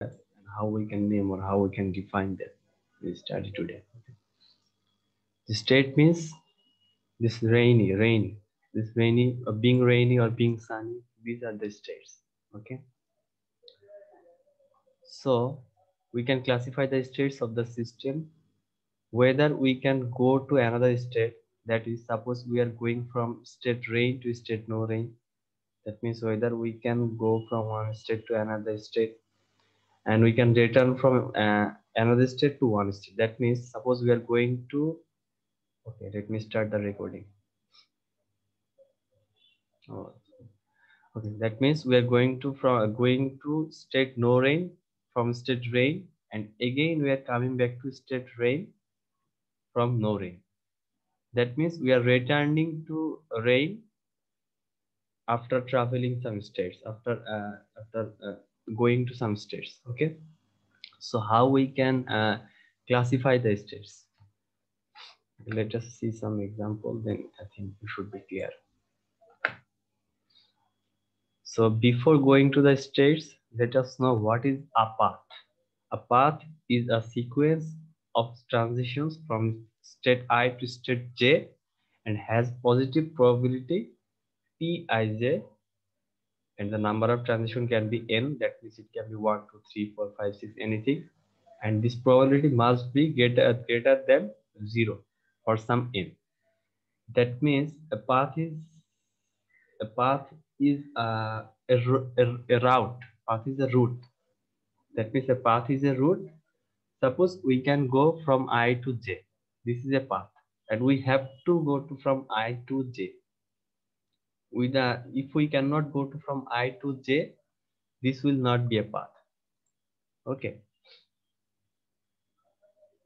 and how we can name or how we can define them. We study today. The state means this rainy, this rainy, being rainy or being sunny. These are the states. Okay. So we can classify the states of the system, whether we can go to another state. That is, suppose we are going from state rain to state no rain. That means whether we can go from one state to another state, and we can return from another state to one state. That means suppose we are going to, okay, let me start the recording. Oh, okay, that means we are going to state no rain, from state rain, and again we are coming back to state rain from no rain. That means we are returning to rain after traveling some states, after going to some states. Okay, so how we can classify the states? Let us see some example, then I think we should be clear. So before going to the states, let us know what is a path. A path is a sequence of transitions from state I to state J and has positive probability Pij, and the number of transition can be n. That means it can be 1, 2, 3, 4, 5, 6, anything, and this probability must be greater than 0 for some n. That means a route. Path is a route. That means a path is a route. Suppose we can go from I to J. This is a path, and we have to go to from I to J. If we cannot go to from I to J, this will not be a path. Okay.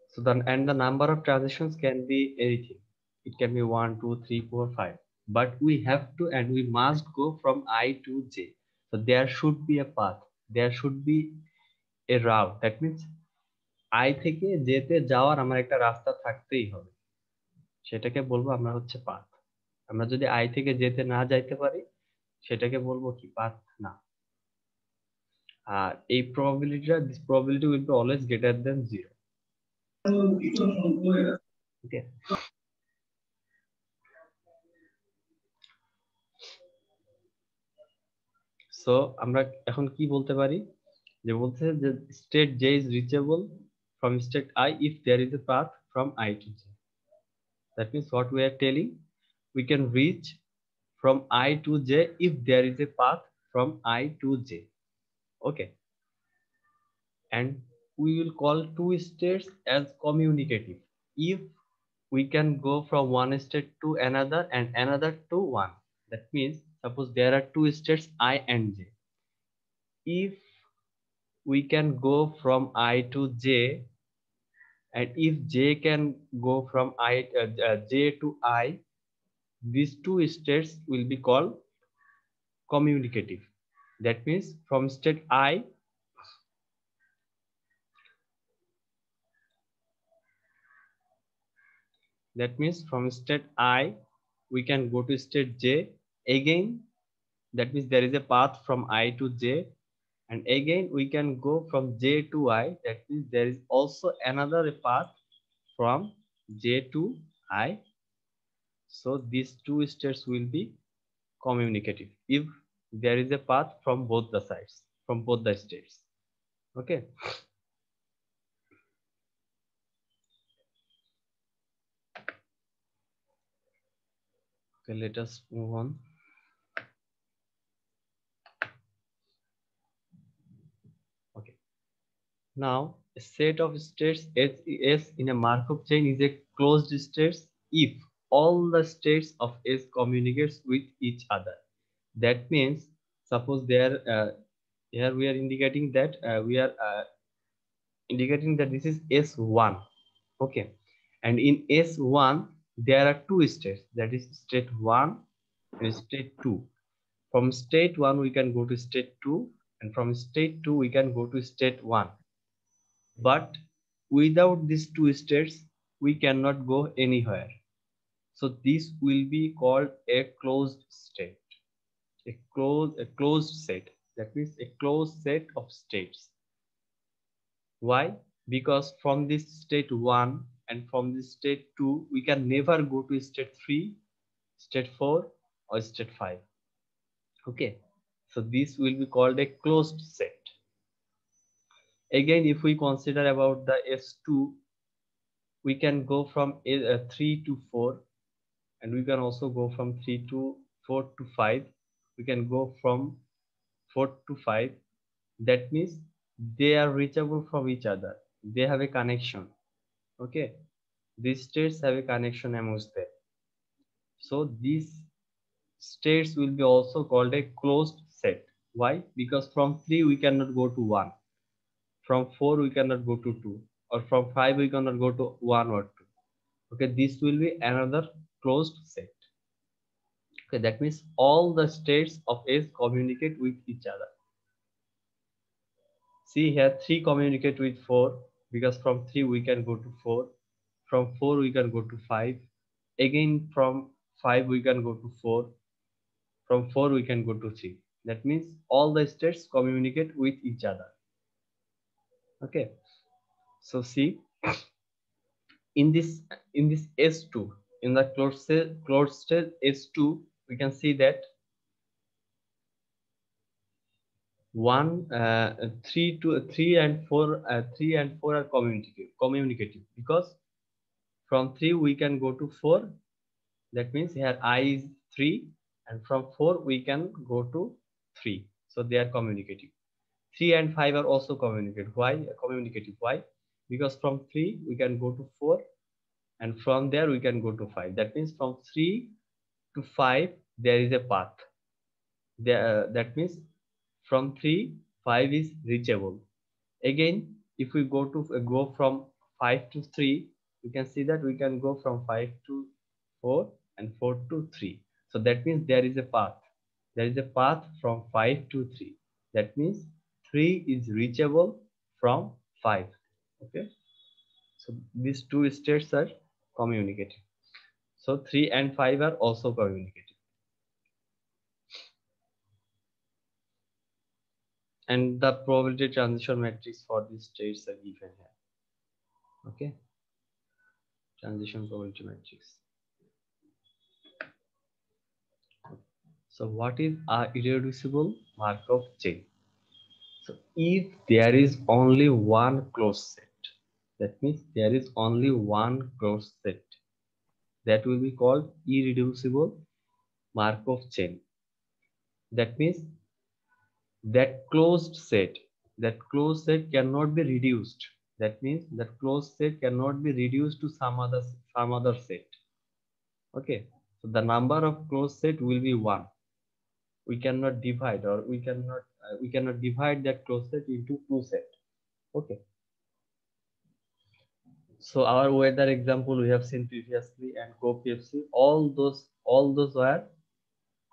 So then, and the number of transitions can be anything. It can be 1, 2, 3, 4, 5. But we have to and we must go from I to J. So there should be a path. There should be a route. That means I থেকে যেতে যাওয়ার আমার একটা রাস্তা থাকতেই হবে, সেটাকে বলবো আমরা হচ্ছে পাথ। আমরা যদি আই থেকে যেতে না যাইতে পারি, সেটাকে বলবো কি, পাথ না। আর এই probability, this probability will be always greater than 0. Okay. So আমরা এখন কি বলতে পারি, যে বলতে যে state J is reachable from state I if there is a path from I to J. That means what we are telling, we can reach from I to J if there is a path from I to J. Okay, and we will call two states as communicative if we can go from one state to another and another to one. That means suppose there are two states I and J. If we can go from I to J, and if J can go from J to I, these two states will be called communicative. That means from state I, we can go to state J again. That means there is a path from I to J, and again we can go from J to I. That means there is also another path from J to I. So these two states will be communicative if there is a path from both the sides, from both the states. Okay. Okay, let us move on. Okay. Now a set of states S in a Markov chain is a closed state if all the states of S communicates with each other. That means suppose there here we are indicating that this is S1. Okay, and in S1 there are two states, that is state 1 and state 2. From state 1 we can go to state 2, and from state 2 we can go to state 1. But without these two states we cannot go anywhere. So this will be called a closed state, a closed set. That means a closed set of states. Why? Because from this state 1 and from this state 2 we can never go to state 3, state 4 or state 5. Okay, so this will be called a closed set. Again, if we consider about the S2, we can go from 3 to 4, and we can also go from 3 to 4 to 5. We can go from 4 to 5. That means they are reachable from each other, they have a connection. Okay, these states have a connection amongst them, so these states will be also called a closed set. Why? Because from 3 we cannot go to 1, from 4 we cannot go to 2, or from 5 we cannot go to 1 or 2. Okay, this will be another closed set. Okay, that means all the states of S communicate with each other. See here, 3 communicate with 4, because from 3 we can go to 4, from 4 we can go to 5, again from 5 we can go to 4, from 4 we can go to 3. That means all the states communicate with each other. Okay, so see, in this S2, in the closed state S2, we can see that 3 and 4 are communicative, because from 3 we can go to 4. That means here I is 3, and from 4 we can go to 3, so they are communicative. 3 and 5 are also communicative. Why? Because from 3 we can go to 4, and from there we can go to 5. That means from 3 to 5 there is a path there. That means from 3, 5 is reachable. Again, if we go from 5 to 3, we can see that we can go from 5 to 4 and 4 to 3. So that means there is a path. There is a path from 5 to 3. That means 3 is reachable from 5. Okay. So these two states are communicating. So 3 and 5 are also communicating. And the probability transition matrix for these states are given here. Okay. Transition probability matrix. So what is a irreducible Markov chain? So if there is only one closed set, that means there is only one closed set, that will be called irreducible Markov chain. That means that closed set cannot be reduced. That means that closed set cannot be reduced to some other set. Okay, so the number of closed set will be 1. We cannot divide, or we cannot divide that closed set into 2 sets. Okay, so our weather example we have seen previously, and CoPFC, all those were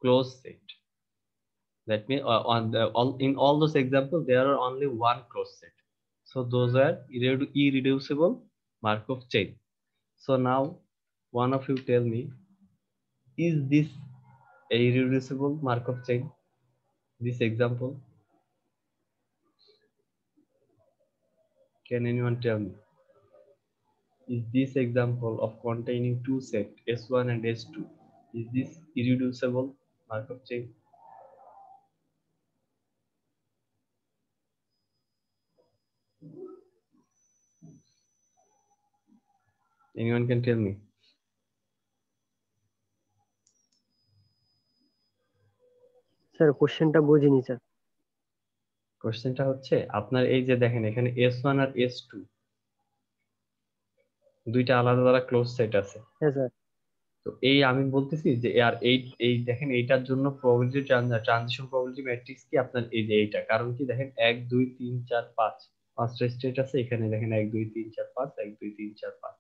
closed set. That means in all those examples there are only one closed set, so those are irreducible Markov chain. So now one of you tell me, is this a irreducible Markov chain, this example? Can anyone tell me? Is this example of containing two sets S1 and S2, is this irreducible Markov chain? Anyone can tell me? Sir কোশ্চেনটা বুঝিনি sir. কোশ্চেনটা হচ্ছে আপনার এই যে দেখেন এখানে S1 আর S2 দুইটা আলাদা আলাদা ক্লোজ সেট আছে। হ্যাঁ স্যার। তো এই আমি বলতেছি যে আর এই দেখেন এইটার জন্য প্রবাবিলিটি ট্রানজিশন প্রবাবিলিটি ম্যাট্রিক্স কি আপনার এই যে এইটা, কারণ কি দেখেন 1 2 3 4 5 পাঁচটা স্টেট আছে এখানে, দেখেন 1 2 3 4 5 1 2 3 4 5।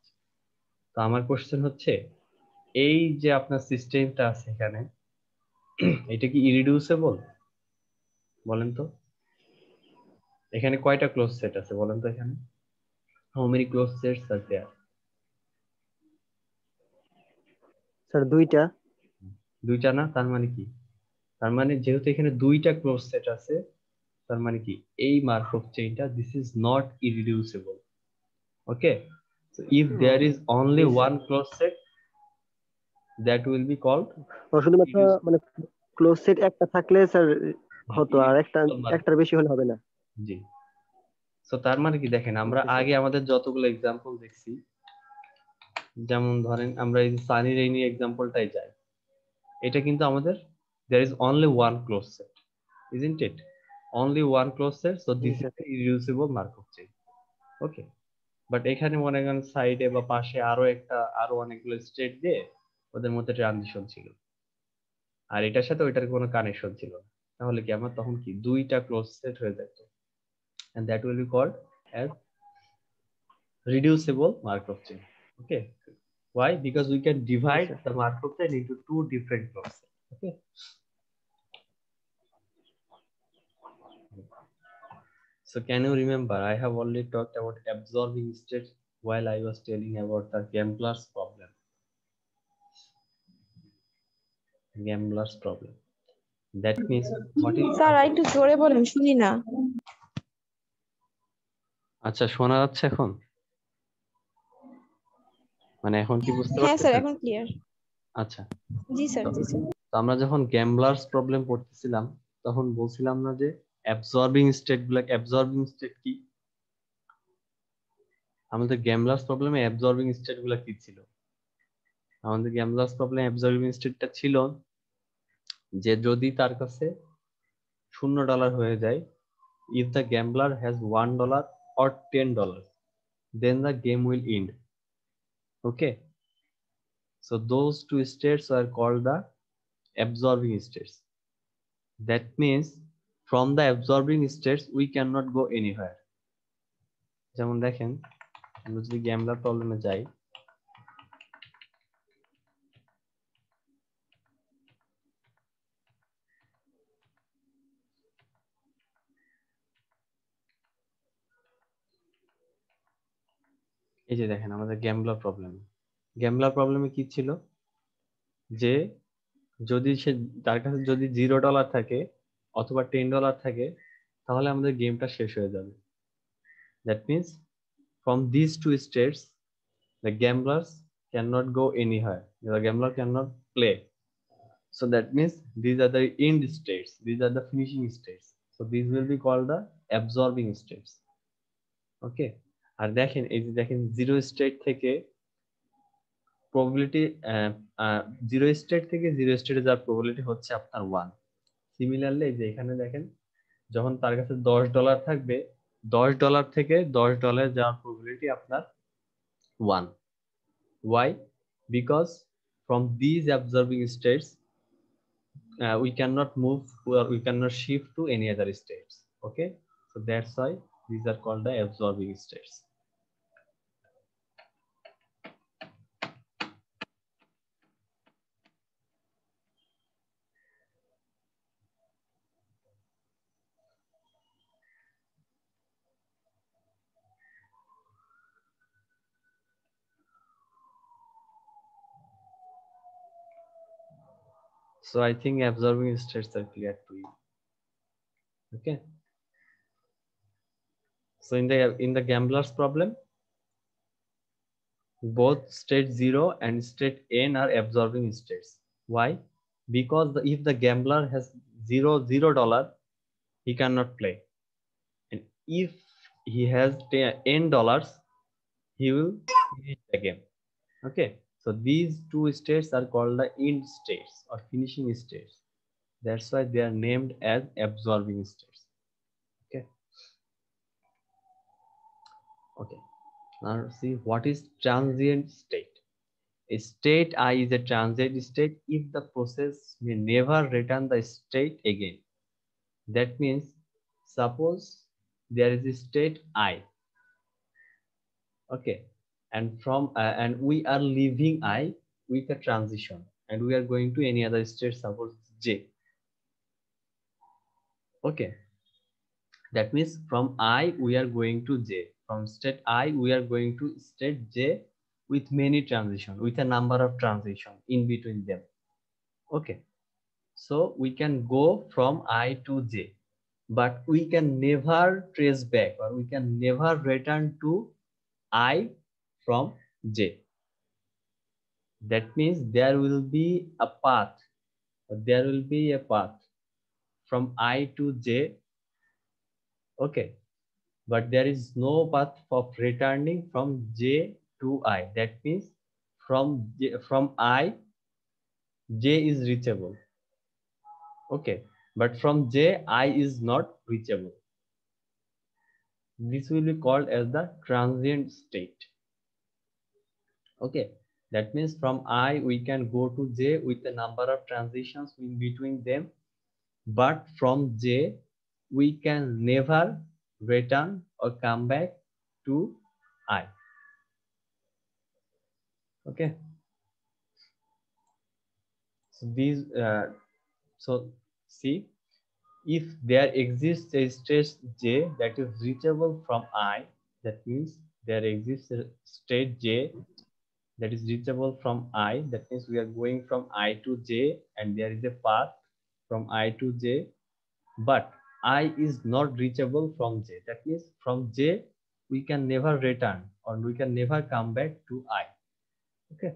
তো আমার কোশ্চেন হচ্ছে এই যে আপনার সিস্টেমটা আছে এখানে এটা কি ইরিডিউসেবল বলেন তো? এখানে কয়টা ক্লোজ সেট আছে বলেন তো? এখানে how many close sets are there? Sir দুইটা। দুইটা না, তার মানে কি? তার মানে যেহেতু এখানে দুইটা ক্লোজ সেট আছে, তার মানে কি এই মার্কভ চেইনটা this is not irreducible. Okay, so if there is only one close set that will be called শুধুমাত্র মানে ক্লোজ সেট একটা থাকলে স্যার হতো, আর irreducible একটার বেশি হলে হবে না। জি। সো তার মানে কি দেখেন, আমরা ওকে স্যার। আগে আমাদের যতগুলো এক্সাম্পল দেখছি, যেমন ধরেন আমরা এই সানি রেইনি এক্সাম্পলটাই যাই, এটা কিন্তু আমাদের there is only one closed set, isn't it? Only one closed set, so G this is sir. the irreducible Markov chain. Okay, but এখানে মনে করেন সাইডে বা পাশে আরো অনেকগুলো স্টেট দিয়ে ওদের মধ্যে ট্রানজিশন ছিল, আর এটার সাথে ওইটার কোনো কানেকশন ছিল না, তাহলে কি আমার তখন কি দুইটা ক্লোজ সেট হয়ে যেত, and that will be called as reducible Markov chain. Okay, why? Because we can G divide sir. the Markov chain into two different closed sets. Okay. So can you remember, I have already talked about absorbing states while I was telling about the Gambler's problem. Gambler's problem. That means what is sir একটু জোরে বলেন, শুনি না। আচ্ছা শোনা যাচ্ছে এখন? মানে এখন কি বুঝতে হ্যাঁ স্যার, পারতেছেন? এখন ক্লিয়ার। আচ্ছা, জি স্যার, জি স্যার। তো আমরা যখন গ্যাম্বলার্স প্রবলেম পড়তেছিলাম তখন বলছিলাম না যে অ্যাবজর্বিং স্টেট কি? আমাদের গ্যাম্বলার্স প্রবলেমে অ্যাবজর্বিং স্টেট গুলা কি ছিল? আমাদের গ্যাম্বলার্স প্রবলেম অ্যাবজর্বিং স্টেটটা ছিল যে যদি তার কাছে $0 হয়ে যায়, if the gambler has $1 or $10, then the game will end. Okay, so those two states are called the absorbing states. That means from the absorbing states we cannot go anywhere. যেমন দেখেন, আমরা যদি গ্যাম্বলার প্রবলেমে যাই, এই যে দেখেন আমাদের গ্যাম্বলার প্রবলেমে কি ছিল, যে যদি তার কাছে যদি $0 থাকে অথবা $10 থাকে, তাহলে আমাদের গেমটা শেষ হয়ে যাবে। That means from these two states the gamblers cannot go anywhere, the gambler cannot play. So that means these are the end states, these are the finishing states, so these will be called the absorbing states. Okay, আর দেখেন এই যে দেখেন zero state থেকে probability, zero state থেকে zero স্টেটে যাওয়ার probability হচ্ছে আপনার 1। সিমিলারলি এই যে এখানে দেখেন যখন তার কাছে $10 থাকবে, $10 থেকে $10 যাওয়ার প্রবাবিলিটি আপনার 1। Why? Because from these observing states we cannot move or we cannot shift to any other states. Okay, so that's why these are called the absorbing states. So I think absorbing states are clear to you. Okay, so in the gambler's problem, both state 0 and state n are absorbing states. Why? Because if the gambler has $0 he cannot play, and if he has $10 he will finish the game. Okay, so these two states are called the end states or finishing states. That's why they are named as absorbing states. Okay, okay, now see what is transient state. A state I is a transient state if the process may never return the state again. That means suppose there is a state I, okay, and and we are leaving I with a transition and we are going to any other state, suppose J. Okay, that means from I we are going to J, from state I we are going to state J with many transition, with a number of transition in between them. Okay, so we can go from I to J, but we can never trace back or we can never return to I from J. That means there will be a path, from I to J, okay, but there is no path of returning from J to I. That means from I, J is reachable, okay, but from J, I is not reachable. This will be called as the transient state. Okay, that means from I we can go to J with a number of transitions in between them, but from J we can never return or come back to I. Okay, so these so see, if there exists a state J that is reachable from I, that means there exists a state J that is reachable from I. That means we are going from I to J and there is a path from I to J, but I is not reachable from J. That means from J we can never return or we can never come back to I. Okay,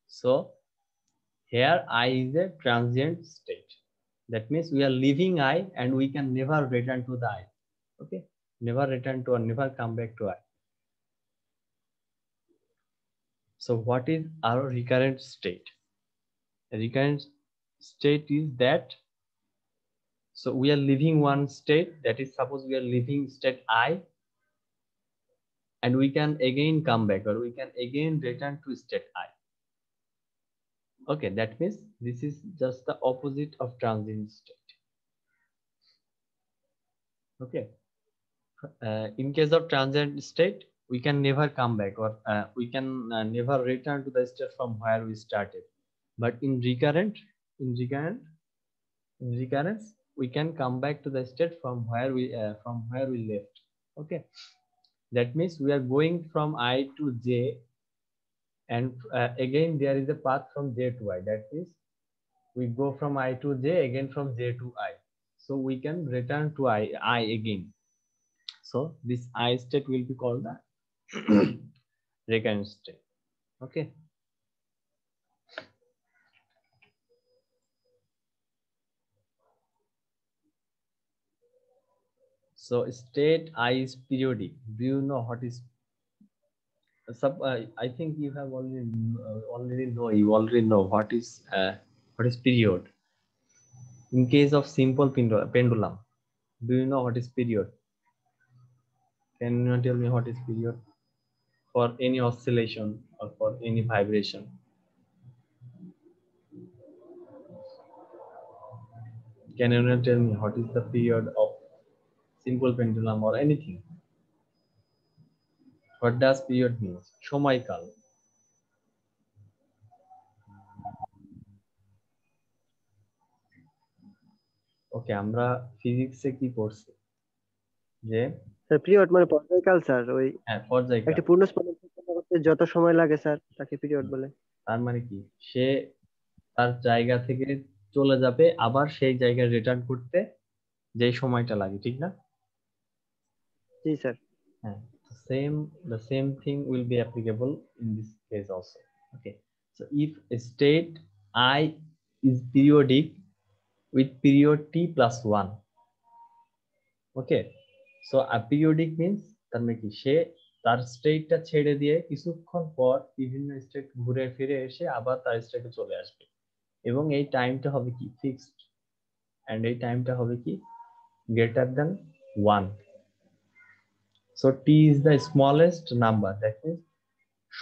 so here I is a transient state. That means we are leaving I and we can never return to the I. Okay, never return to or never come back to I. So what is our recurrent state? A recurrent state is that, so we are leaving one state, that is suppose we are leaving state I and we can again come back or we can again return to state I. Okay, that means this is just the opposite of transient state. Okay, in case of transient state we can never come back or we can never return to the state from where we started, but in recurrence we can come back to the state from where we left. Okay, that means we are going from I to J and again there is a path from J to I. That means we go from I to J, again from J to I, so we can return to I again. So this I state will be called the recurrent state. Okay, so state I is periodic. Do you know what is I think you have already know what is period. In case of simple pendulum, do you know what is period? Can you tell me what is period for any oscillation or for any vibration? Can you tell me what is the period of simple pendulum or anything? What does period means? সময়কাল. ওকে, আমরা ফিজিক্সে কি পড়ছি যে sir period মানে পর্যায়কাল sir, ওই হ্যাঁ পর্যায়কাল। একটা পূর্ণ স্পন্দন করতে যত সময় লাগে স্যার তাকে পিরিয়ড বলে। তার মানে কি, সে তার জায়গা থেকে চলে যাবে আবার সেই জায়গায় রিটার্ন করতে যে সময়টা লাগে, ঠিক না? জি স্যার। হ্যাঁ, the same thing will be applicable in this case also. Okay, so if a state I is periodic with period t plus 1, okay, so a periodic means তার মানে কি, সে তার স্টেটটা ছেড়ে দিয়ে কিছুক্ষণ পর বিভিন্ন স্টেট ঘুরে ফিরে এসে আবার তার স্টেটে চলে আসবে এবং এই টাইমটা হবে কি ফিক্সড, এন্ড এই টাইমটা হবে কি greater than 1. so t is the smallest number, that means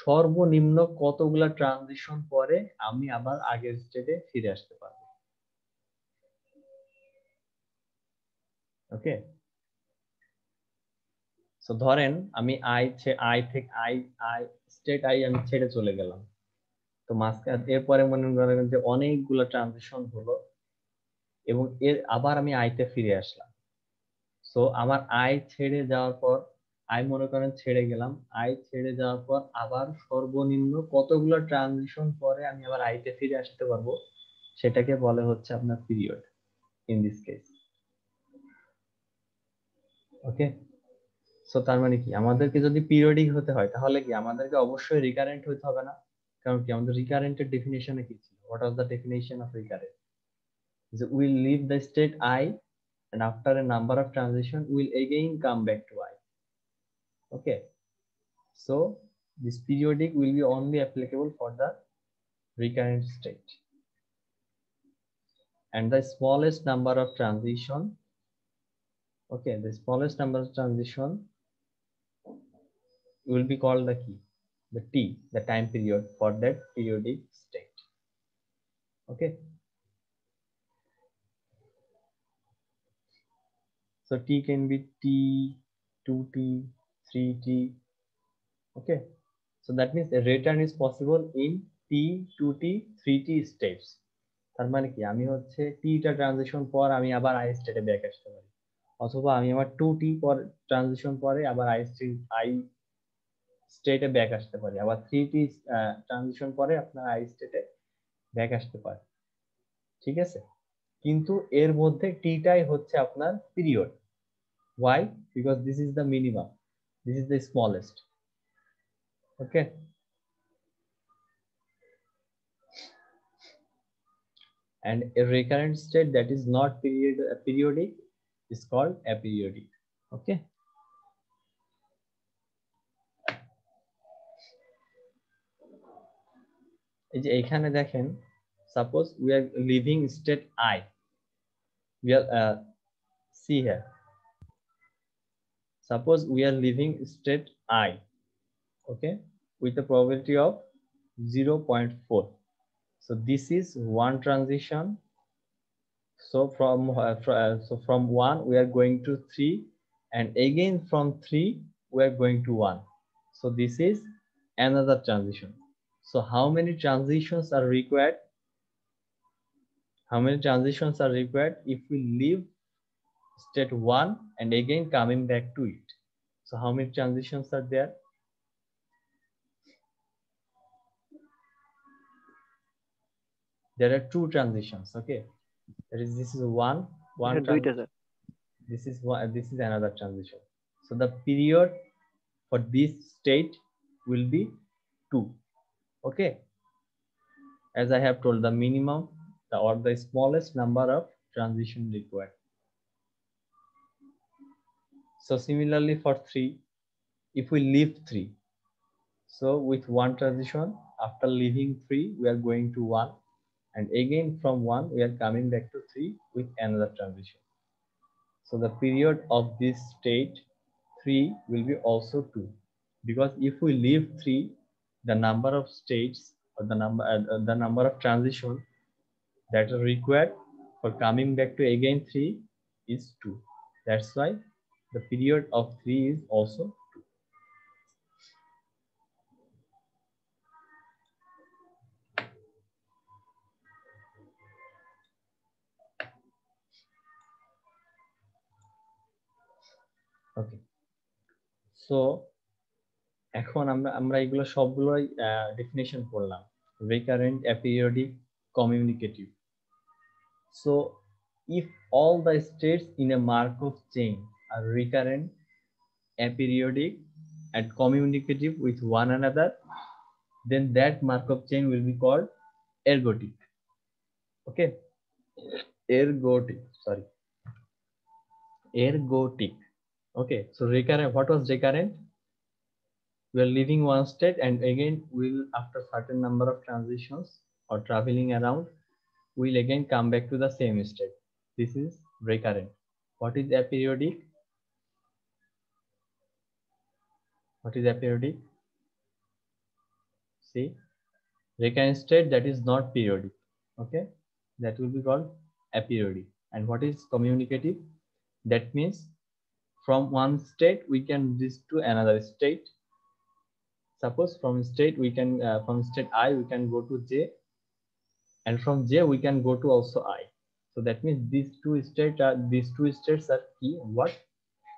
সর্বনিম্ন কতগুলা ট্রানজিশন পরে আমি আবার আগের স্টেটে ফিরে আসতে পারবো। ওকে, সো ধরেন আমি স্টেট আই আমি ছেড়ে চলে গেলাম, তো মাঝখানে এরপরে মনে করেন যে অনেকগুলো ট্রানজিশন হলো এবং এর আবার আমি আইতে ফিরে আসলাম। সো আমার আই ছেড়ে যাওয়ার পর, আই মনে করেন ছেড়ে গেলাম, আই ছেড়ে যাওয়ার পর আবার সর্বনিম্ন কতগুলো ট্রানজিশন পরে আমি আবার আইতে ফিরে আসতে পারবো, সেটাকে বলে হচ্ছে আপনার period in this case. Okay, so তার মানে কি আমাদেরকে যদি পিরিয়ডিক হতে হয় তাহলে কি আমাদেরকে অবশ্যই রিকারেন্ট হতে হবে না? কারণ কি আমাদের রিকারেন্টের ডেফিনিশনে কি ছিল? What was the definition of recurrent? যে will leave the state I and after a number of transition will again come back to I. Okay, so this periodic will be only applicable for the recurrent state, and the smallest number of transition, okay, the smallest number of transition will be called the key, the T, the time period for that periodic state. Okay, so T can be T, 2T, 3T. Okay, so that means a return is possible in T, 2T, 3T states. তার মানে কি আমি হচ্ছে টিটা transition পর আমি আবার I স্টেটে ব্যাক আসতে পারি, অথবা আমি আমার 2T পর ট্রানজিশন পরে আবার আই স্টেটে ব্যাক আসতে পারি, আবার 3T ট্রানজিশন পরে আপনার আই স্টেটে ব্যাক আসতে পারে। ঠিক আছে, কিন্তু এর মধ্যে টিটাই হচ্ছে আপনার period. Why? Because this is the minimum, this is the smallest. Okay, and a recurrent state that is not periodic is called aperiodic. Okay, এই যে এখানে দেখেন, suppose we are living state I, we are see here, suppose we are living state I, okay, with a probability of 0.4. So this is one transition. So from 1 we are going to 3, and again from 3 we are going to 1. So this is another transition. So how many transitions are required? How many transitions are required if we leave state 1 and again coming back to it? So how many transitions are there? There are 2 transitions. Okay, that is, this is one দুইটা transition. Sir. This is one, this is another transition. So the period for this state will be 2. Okay, as I have told, the minimum or the smallest number of transition required. So similarly for 3, if we leave 3, so with one transition, after leaving 3 we are going to 1, and again from 1 we are coming back to 3 with another transition. So the period of this state 3 will be also 2, because if we leave 3, the number of states or the number of transition that are required for coming back to again 3 is 2. That's why the period of 3 is also 2. Okay, so এখন আমরা এগুলো সবগুলোই definition করলাম, recurrent, aperiodic, communicative. So if all the states in a Markov chain are recurrent, aperiodic, and communicative with one another, then that Markov chain will be called ergodic. Okay, ergodic. Okay, so recurrent, what was recurrent? We are leaving one state and again we'll, after certain number of transitions or traveling around, we'll again come back to the same state. This is recurrent. What is aperiodic? What is aperiodic? See, recurrent state that is not periodic. Okay, that will be called aperiodic. And what is communicative? That means from one state we can reach to another state. Suppose from state we can from state I we can go to J, and from J we can go to also I. So that means these two states are key what?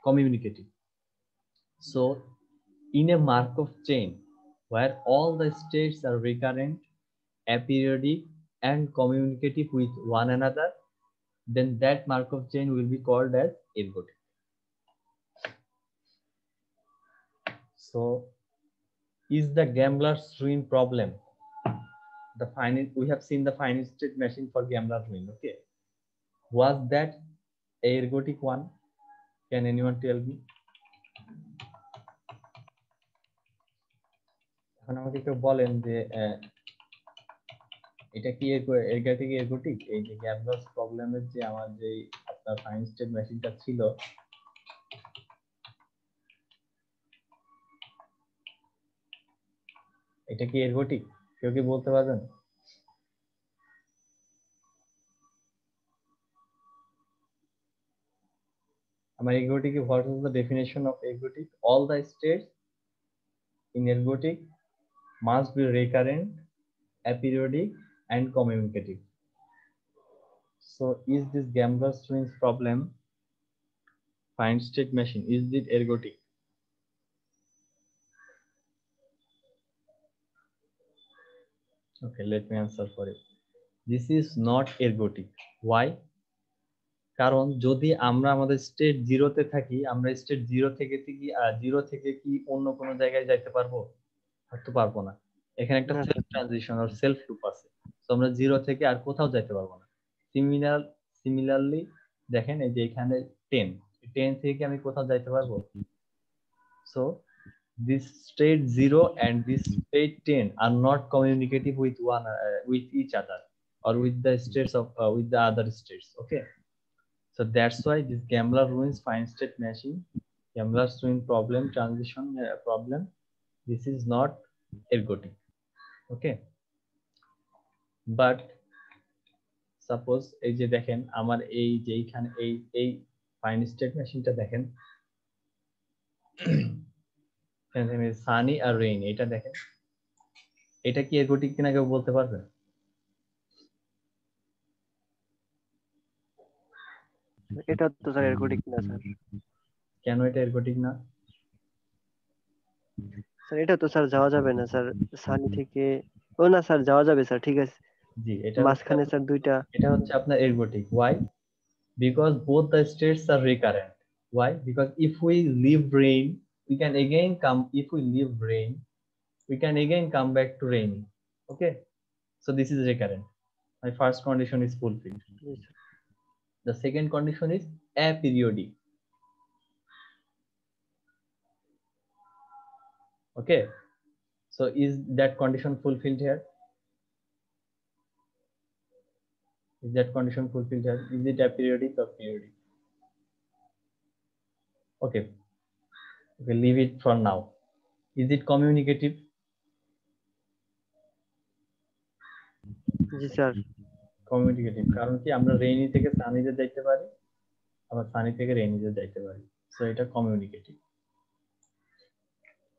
Communicative. So in a Markov chain where all the states are recurrent, aperiodic, and communicative with one another, then that Markov chain will be called as ergodic. So is the gambler's ruin problem we have seen the finite state machine for gambler's ruin? Okay, was that a ergodic one? Can anyone tell me? এখন আমাকে কেউ বলেন যে এটা কি ergodic? এই যে gambler's প্রবলেমের যে আমার যে আপনার finite state মেশিনটা ছিল, এটা কি ergodic? কেউ কি বলতে পারবেন? আমার ergodic, what is the definition of ergodic? All the states in ergodic must be recurrent, aperiodic, and communicative. So is this gambler's ruins problem finite state machine? Is it ergodic? Okay, let me answer for it. This is not ergodic. Why? কারণ যদি আমরা আমাদের state জিরোতে থাকি, আমরা state zero থেকে কি অন্য কোনো জায়গায় যাইতে পারবো? হয়তো পারবো না। এখানে একটা সেলফ ট্রানজিশন আর সেলফ লুপ আছে, তো আমরা জিরো থেকে আর কোথাও যাইতে পারবো না। সিমিলারলি দেখেন এই যে এখানে 10 থেকে আমি কোথাও যাইতে পারবো? So this state 0 and this state 10 are not communicative with each other or with the states of with the other states. Okay, so that's why this gambler ruins finite state machine, gambler's ruin problem, transition problem, this is not ergodic. Okay, but suppose এই যে দেখেন আমার এই যে এইখানে এই finite state মেশিনটা দেখেন, সানি আর রেইন, এটা দেখেন, এটা কি ergodic কিনা কেউ বলতে পারবে? এটা তো স্যার ergodic না স্যার। কেন এটা ergodic না? স্যার এটা তো স্যার যাওয়া যাবে না স্যার, সানি থেকে ও না স্যার যাওয়া যাবে স্যার, ঠিক আছে। জি, এটা মাঝখানে স্যার দুইটা, এটা হচ্ছে আপনার ergodic. Why? Because both the states are recurrent. Why? Because if we leave rain, we can again come. If we leave rain, we can again come back to rainy. Okay, so this is recurrent. My first condition is fulfilled. The second condition is aperiodic. Okay, so is that condition fulfilled here? Is that condition fulfilled here? Is it aperiodic or periodic? Okay, leave it for now. Is it communicative? G sir. Communicative, কারণ কি আমরা rainy থেকে সানিতে যাইতে পারি, আবার সানি থেকে রেইনিতে যাইতে পারি, সো এটা কমিউনিকেটিভ।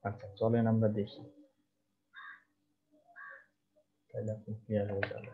আচ্ছা চলেন আমরা দেখি, তাহলে আপনি ক্লিয়ার হয়ে যাবে।